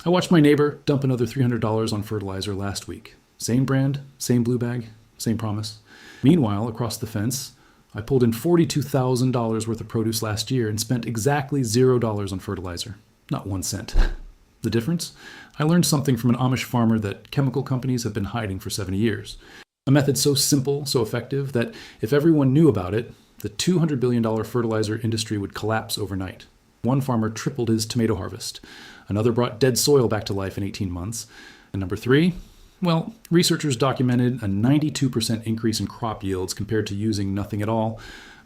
I watched my neighbor dump another $300 on fertilizer last week. Same brand, same blue bag, same promise. Meanwhile, across the fence, I pulled in $42,000 worth of produce last year and spent exactly $0 on fertilizer. Not 1 cent. The difference? I learned something from an Amish farmer that chemical companies have been hiding for 70 years. A method so simple, so effective, that if everyone knew about it, the $200 billion fertilizer industry would collapse overnight. One farmer tripled his tomato harvest. Another brought dead soil back to life in 18 months. And number 3, well, researchers documented a 92% increase in crop yields compared to using nothing at all.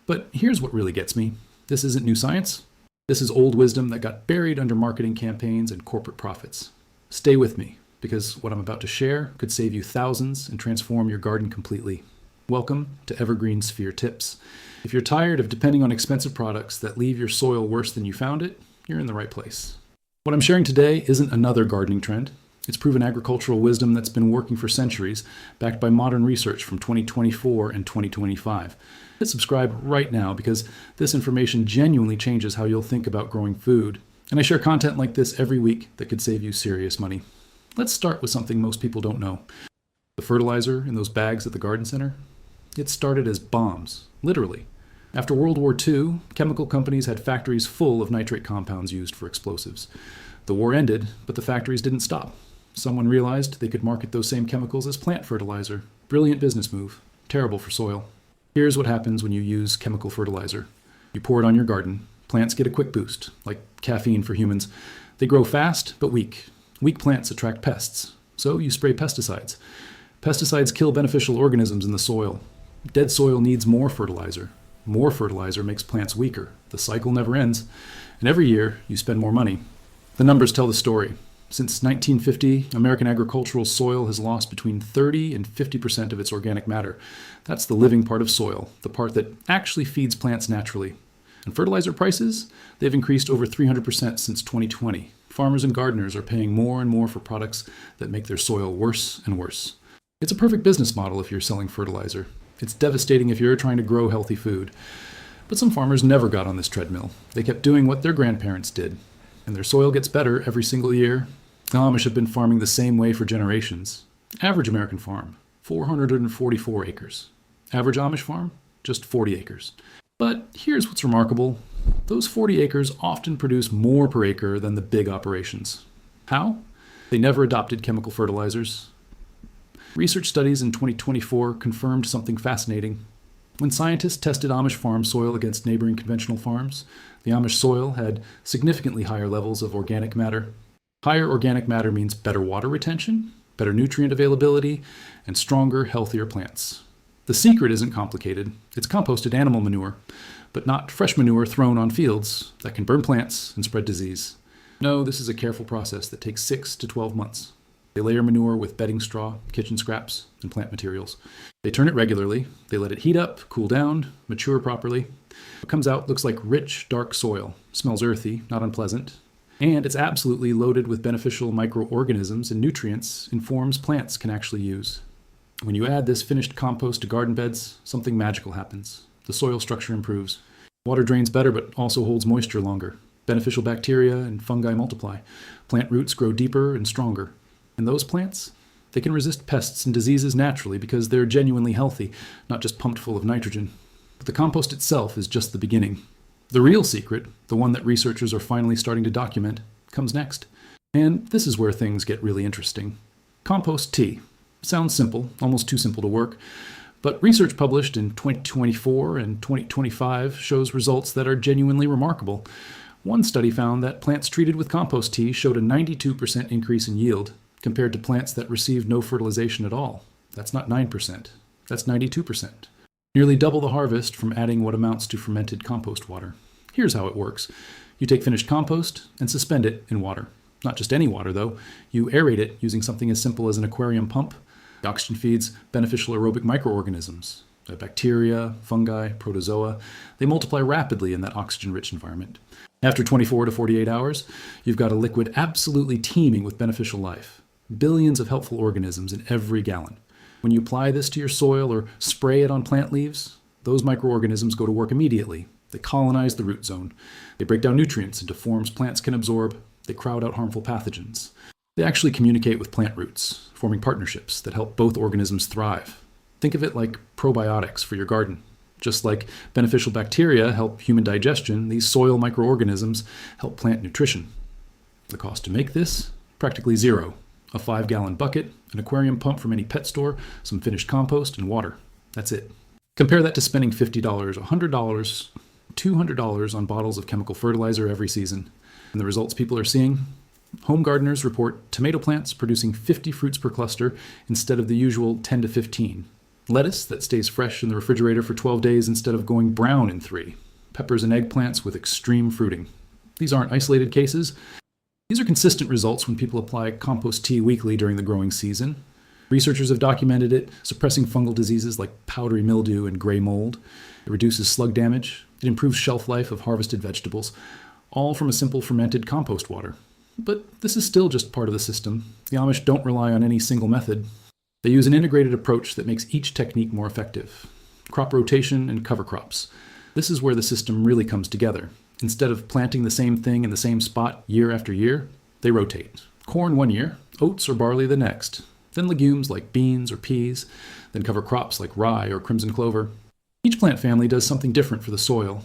But here's what really gets me. This isn't new science. This is old wisdom that got buried under marketing campaigns and corporate profits. Stay with me, because what I'm about to share could save you thousands and transform your garden completely. Welcome to Evergreen Sphere Tips. If you're tired of depending on expensive products that leave your soil worse than you found it, you're in the right place. What I'm sharing today isn't another gardening trend. It's proven agricultural wisdom that's been working for centuries, backed by modern research from 2024 and 2025. Hit subscribe right now because this information genuinely changes how you'll think about growing food. And I share content like this every week that could save you serious money. Let's start with something most people don't know. The fertilizer in those bags at the garden center, it started as bombs, literally. After World War II, chemical companies had factories full of nitrate compounds used for explosives. The war ended, but the factories didn't stop. Someone realized they could market those same chemicals as plant fertilizer. Brilliant business move. Terrible for soil. Here's what happens when you use chemical fertilizer. You pour it on your garden. Plants get a quick boost, like caffeine for humans. They grow fast, but weak. Weak plants attract pests. So you spray pesticides. Pesticides kill beneficial organisms in the soil. Dead soil needs more fertilizer. More fertilizer makes plants weaker. The cycle never ends. And every year, you spend more money. The numbers tell the story. Since 1950, American agricultural soil has lost between 30 and 50% of its organic matter. That's the living part of soil, the part that actually feeds plants naturally. And fertilizer prices? They've increased over 300% since 2020. Farmers and gardeners are paying more and more for products that make their soil worse and worse. It's a perfect business model if you're selling fertilizer. It's devastating if you're trying to grow healthy food. But some farmers never got on this treadmill. They kept doing what their grandparents did. And their soil gets better every single year. The Amish have been farming the same way for generations. Average American farm, 444 acres. Average Amish farm, just 40 acres. But here's what's remarkable. Those 40 acres often produce more per acre than the big operations. How? They never adopted chemical fertilizers. Research studies in 2024 confirmed something fascinating. When scientists tested Amish farm soil against neighboring conventional farms, the Amish soil had significantly higher levels of organic matter. Higher organic matter means better water retention, better nutrient availability, and stronger, healthier plants. The secret isn't complicated. It's composted animal manure, but not fresh manure thrown on fields that can burn plants and spread disease. No, this is a careful process that takes 6 to 12 months. They layer manure with bedding straw, kitchen scraps, and plant materials. They turn it regularly. They let it heat up, cool down, mature properly. What comes out looks like rich, dark soil. Smells earthy, not unpleasant. And it's absolutely loaded with beneficial microorganisms and nutrients in forms plants can actually use. When you add this finished compost to garden beds, something magical happens. The soil structure improves. Water drains better but also holds moisture longer. Beneficial bacteria and fungi multiply. Plant roots grow deeper and stronger. And those plants? They can resist pests and diseases naturally because they're genuinely healthy, not just pumped full of nitrogen. But the compost itself is just the beginning. The real secret, the one that researchers are finally starting to document, comes next. And this is where things get really interesting. Compost tea. Sounds simple, almost too simple to work. But research published in 2024 and 2025 shows results that are genuinely remarkable. One study found that plants treated with compost tea showed a 92% increase in yield compared to plants that received no fertilization at all. That's not 9%. That's 92%. Nearly double the harvest from adding what amounts to fermented compost water. Here's how it works. You take finished compost and suspend it in water. Not just any water, though. You aerate it using something as simple as an aquarium pump. The oxygen feeds beneficial aerobic microorganisms. Bacteria, fungi, protozoa. They multiply rapidly in that oxygen-rich environment. After 24 to 48 hours, you've got a liquid absolutely teeming with beneficial life. Billions of helpful organisms in every gallon. When you apply this to your soil or spray it on plant leaves, those microorganisms go to work immediately. They colonize the root zone. They break down nutrients into forms plants can absorb, They crowd out harmful pathogens. They actually communicate with plant roots, forming partnerships that help both organisms thrive. Think of it like probiotics for your garden. Just like beneficial bacteria help human digestion, these soil microorganisms help plant nutrition. The cost to make this? Practically zero. A 5-gallon bucket, an aquarium pump from any pet store, some finished compost, and water. That's it. Compare that to spending $50, $100, $200 on bottles of chemical fertilizer every season. And the results people are seeing? Home gardeners report tomato plants producing 50 fruits per cluster instead of the usual 10 to 15. Lettuce that stays fresh in the refrigerator for 12 days instead of going brown in 3. Peppers and eggplants with extreme fruiting. These aren't isolated cases. These are consistent results when people apply compost tea weekly during the growing season. Researchers have documented it suppressing fungal diseases like powdery mildew and gray mold. It reduces slug damage. It improves shelf life of harvested vegetables, all from a simple fermented compost water. But this is still just part of the system. The Amish don't rely on any single method. They use an integrated approach that makes each technique more effective. Crop rotation and cover crops. This is where the system really comes together. Instead of planting the same thing in the same spot year after year, they rotate. Corn one year, oats or barley the next, then legumes like beans or peas, then cover crops like rye or crimson clover. Each plant family does something different for the soil.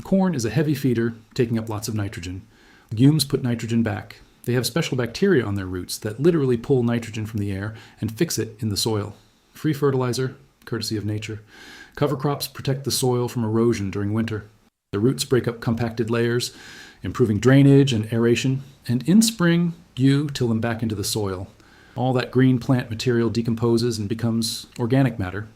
Corn is a heavy feeder, taking up lots of nitrogen. Legumes put nitrogen back. They have special bacteria on their roots that literally pull nitrogen from the air and fix it in the soil. Free fertilizer, courtesy of nature. Cover crops protect the soil from erosion during winter. The roots break up compacted layers, improving drainage and aeration, and in spring, you till them back into the soil. All that green plant material decomposes and becomes organic matter.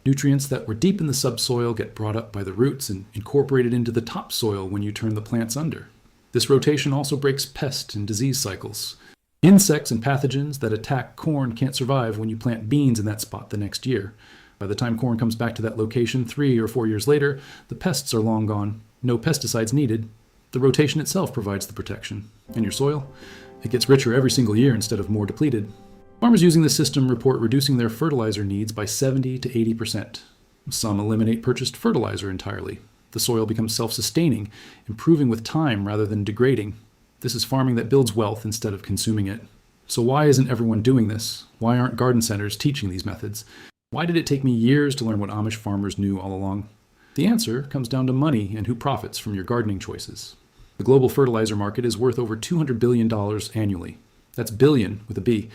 Nutrients that were deep in the subsoil get brought up by the roots and incorporated into the topsoil when you turn the plants under. This rotation also breaks pest and disease cycles. Insects and pathogens that attack corn can't survive when you plant beans in that spot the next year. By the time corn comes back to that location 3 or 4 years later, the pests are long gone. No pesticides needed. The rotation itself provides the protection. And your soil? It gets richer every single year instead of more depleted. Farmers using this system report reducing their fertilizer needs by 70 to 80%. Some eliminate purchased fertilizer entirely. The soil becomes self-sustaining, improving with time rather than degrading. This is farming that builds wealth instead of consuming it. So why isn't everyone doing this? Why aren't garden centers teaching these methods? Why did it take me years to learn what Amish farmers knew all along? The answer comes down to money and who profits from your gardening choices. The global fertilizer market is worth over $200 billion annually. That's billion with a B.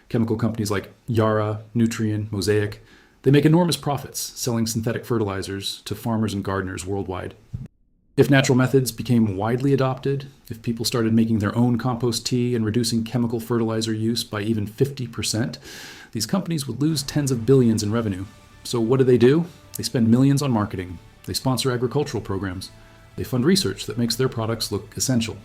Chemical companies like Yara, Nutrien, Mosaic, they make enormous profits selling synthetic fertilizers to farmers and gardeners worldwide. If natural methods became widely adopted, if people started making their own compost tea and reducing chemical fertilizer use by even 50%, these companies would lose tens of billions in revenue. So what do? They spend millions on marketing. They sponsor agricultural programs. They fund research that makes their products look essential.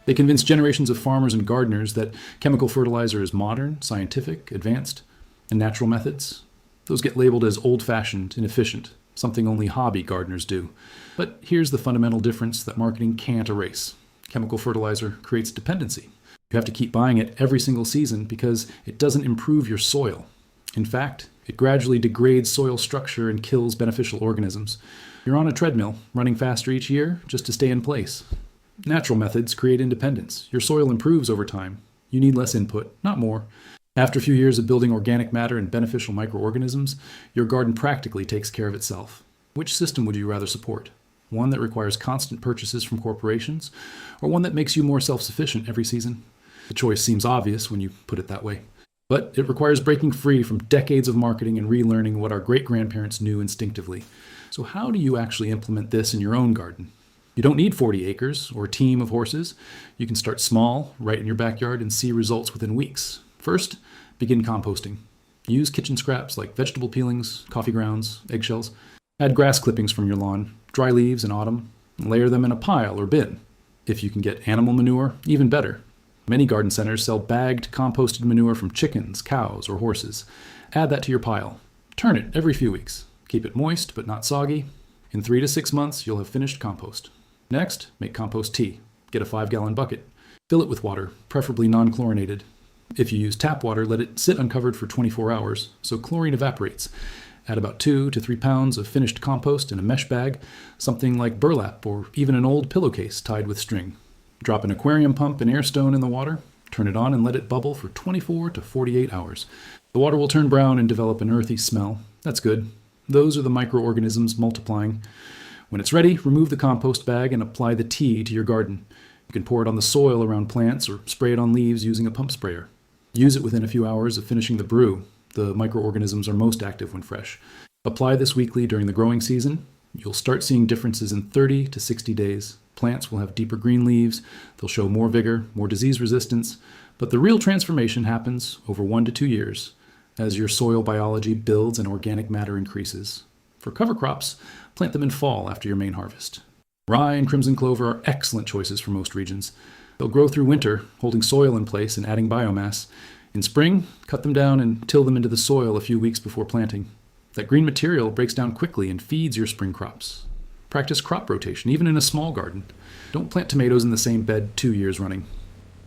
They convince generations of farmers and gardeners that chemical fertilizer is modern, scientific, advanced, and natural methods, those get labeled as old-fashioned, inefficient, something only hobby gardeners do. But here's the fundamental difference that marketing can't erase. Chemical fertilizer creates dependency. You have to keep buying it every single season because it doesn't improve your soil. In fact, it gradually degrades soil structure and kills beneficial organisms. You're on a treadmill, running faster each year just to stay in place. Natural methods create independence. Your soil improves over time. You need less input, not more. After a few years of building organic matter and beneficial microorganisms, your garden practically takes care of itself. Which system would you rather support? One that requires constant purchases from corporations, or one that makes you more self-sufficient every season? The choice seems obvious when you put it that way. But it requires breaking free from decades of marketing and relearning what our great-grandparents knew instinctively. So how do you actually implement this in your own garden? You don't need 40 acres or a team of horses. You can start small, right in your backyard, and see results within weeks. First, begin composting. Use kitchen scraps like vegetable peelings, coffee grounds, eggshells. Add grass clippings from your lawn, dry leaves in autumn, and layer them in a pile or bin. If you can get animal manure, even better. Many garden centers sell bagged composted manure from chickens, cows, or horses. Add that to your pile. Turn it every few weeks. Keep it moist but not soggy. In 3 to 6 months, you'll have finished compost. Next, make compost tea. Get a 5-gallon bucket. Fill it with water, preferably non-chlorinated. If you use tap water, let it sit uncovered for 24 hours, so chlorine evaporates. Add about 2 to 3 pounds of finished compost in a mesh bag, something like burlap or even an old pillowcase tied with string. Drop an aquarium pump and air stone in the water, turn it on and let it bubble for 24 to 48 hours. The water will turn brown and develop an earthy smell. That's good. Those are the microorganisms multiplying. When it's ready, remove the compost bag and apply the tea to your garden. You can pour it on the soil around plants or spray it on leaves using a pump sprayer. Use it within a few hours of finishing the brew. The microorganisms are most active when fresh. Apply this weekly during the growing season. You'll start seeing differences in 30 to 60 days. Plants will have deeper green leaves, they'll show more vigor, more disease resistance, but the real transformation happens over 1 to 2 years as your soil biology builds and organic matter increases. For cover crops, plant them in fall after your main harvest. Rye and crimson clover are excellent choices for most regions. They'll grow through winter, holding soil in place and adding biomass. In spring, cut them down and till them into the soil a few weeks before planting. That green material breaks down quickly and feeds your spring crops. Practice crop rotation, even in a small garden. Don't plant tomatoes in the same bed 2 years running.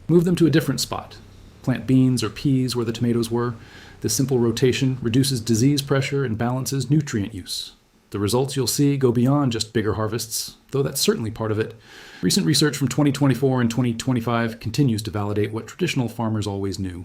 Move them to a different spot. Plant beans or peas where the tomatoes were. This simple rotation reduces disease pressure and balances nutrient use. The results you'll see go beyond just bigger harvests, though that's certainly part of it. Recent research from 2024 and 2025 continues to validate what traditional farmers always knew.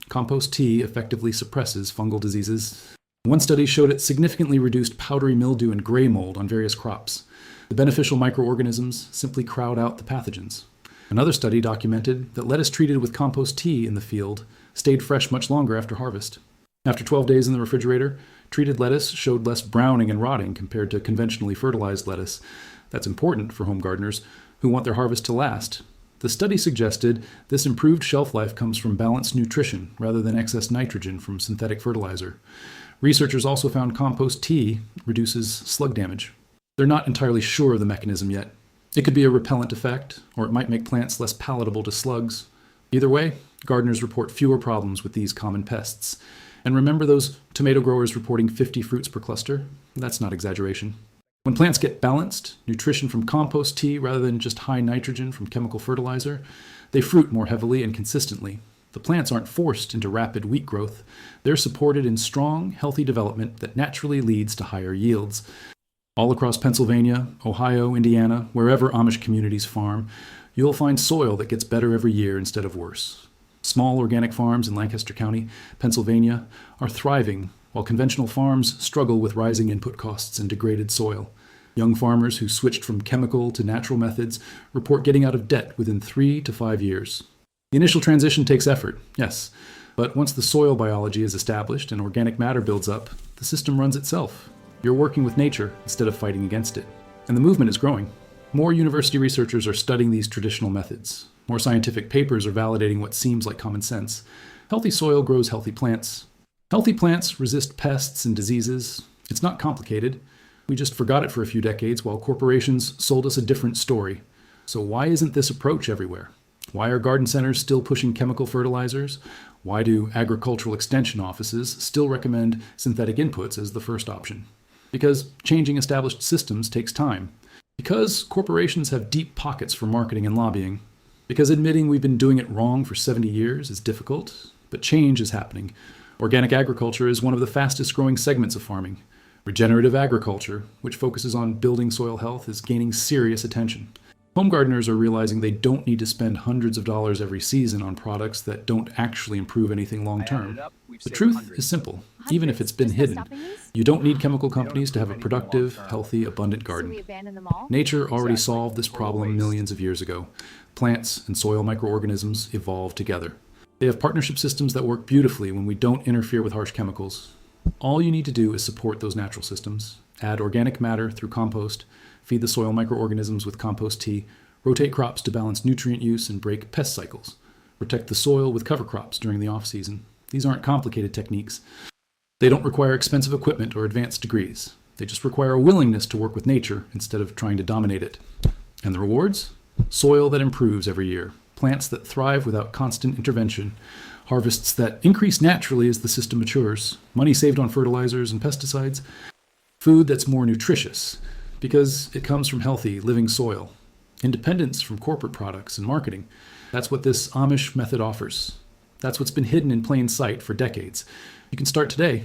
Compost tea effectively suppresses fungal diseases. One study showed it significantly reduced powdery mildew and gray mold on various crops. The beneficial microorganisms simply crowd out the pathogens. Another study documented that lettuce treated with compost tea in the field stayed fresh much longer after harvest. After 12 days in the refrigerator, treated lettuce showed less browning and rotting compared to conventionally fertilized lettuce. That's important for home gardeners who want their harvest to last. The study suggested this improved shelf life comes from balanced nutrition rather than excess nitrogen from synthetic fertilizer. Researchers also found compost tea reduces slug damage. They're not entirely sure of the mechanism yet. It could be a repellent effect, or it might make plants less palatable to slugs. Either way, gardeners report fewer problems with these common pests. And remember those tomato growers reporting 50 fruits per cluster? That's not exaggeration. When plants get balanced, nutrition from compost tea rather than just high nitrogen from chemical fertilizer, they fruit more heavily and consistently. The plants aren't forced into rapid wheat growth. They're supported in strong, healthy development that naturally leads to higher yields. All across Pennsylvania, Ohio, Indiana, wherever Amish communities farm, you'll find soil that gets better every year instead of worse. Small organic farms in Lancaster County, Pennsylvania, are thriving, while conventional farms struggle with rising input costs and degraded soil. Young farmers who switched from chemical to natural methods report getting out of debt within 3 to 5 years. The initial transition takes effort, yes, but once the soil biology is established and organic matter builds up, the system runs itself. You're working with nature instead of fighting against it. And the movement is growing. More university researchers are studying these traditional methods. More scientific papers are validating what seems like common sense. Healthy soil grows healthy plants. Healthy plants resist pests and diseases. It's not complicated. We just forgot it for a few decades while corporations sold us a different story. So why isn't this approach everywhere? Why are garden centers still pushing chemical fertilizers? Why do agricultural extension offices still recommend synthetic inputs as the first option? Because changing established systems takes time. Because corporations have deep pockets for marketing and lobbying. Because admitting we've been doing it wrong for 70 years is difficult, but change is happening. Organic agriculture is one of the fastest growing segments of farming. Regenerative agriculture, which focuses on building soil health, is gaining serious attention. Home gardeners are realizing they don't need to spend hundreds of dollars every season on products that don't actually improve anything long term. The truth is simple, even if it's been hidden. You don't need chemical companies to have a productive, healthy, abundant garden. Nature already solved this problem millions of years ago. Plants and soil microorganisms evolve together. They have partnership systems that work beautifully when we don't interfere with harsh chemicals. All you need to do is support those natural systems, add organic matter through compost, feed the soil microorganisms with compost tea, rotate crops to balance nutrient use and break pest cycles, protect the soil with cover crops during the off-season. These aren't complicated techniques. They don't require expensive equipment or advanced degrees. They just require a willingness to work with nature instead of trying to dominate it. And the rewards? Soil that improves every year, plants that thrive without constant intervention, harvests that increase naturally as the system matures, money saved on fertilizers and pesticides, food that's more nutritious because it comes from healthy, living soil, independence from corporate products and marketing. That's what this Amish method offers. That's what's been hidden in plain sight for decades. You can start today.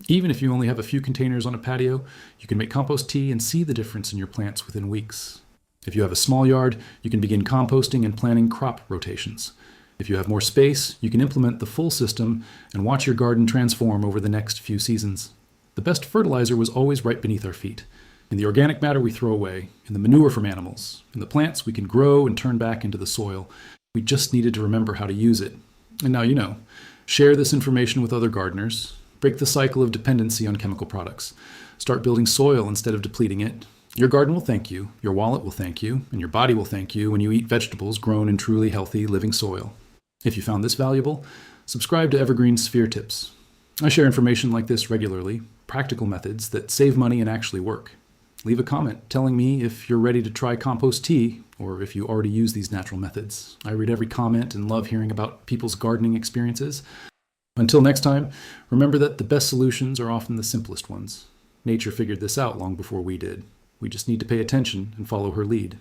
Even if you only have a few containers on a patio, you can make compost tea and see the difference in your plants within weeks. If you have a small yard, you can begin composting and planning crop rotations. If you have more space, you can implement the full system and watch your garden transform over the next few seasons. The best fertilizer was always right beneath our feet. In the organic matter we throw away, in the manure from animals, in the plants we can grow and turn back into the soil. We just needed to remember how to use it. And now you know. Share this information with other gardeners. Break the cycle of dependency on chemical products. Start building soil instead of depleting it. Your garden will thank you, your wallet will thank you, and your body will thank you when you eat vegetables grown in truly healthy, living soil. If you found this valuable, subscribe to Evergreen Sphere Tips. I share information like this regularly, practical methods that save money and actually work. Leave a comment telling me if you're ready to try compost tea or if you already use these natural methods. I read every comment and love hearing about people's gardening experiences. Until next time, remember that the best solutions are often the simplest ones. Nature figured this out long before we did. We just need to pay attention and follow her lead.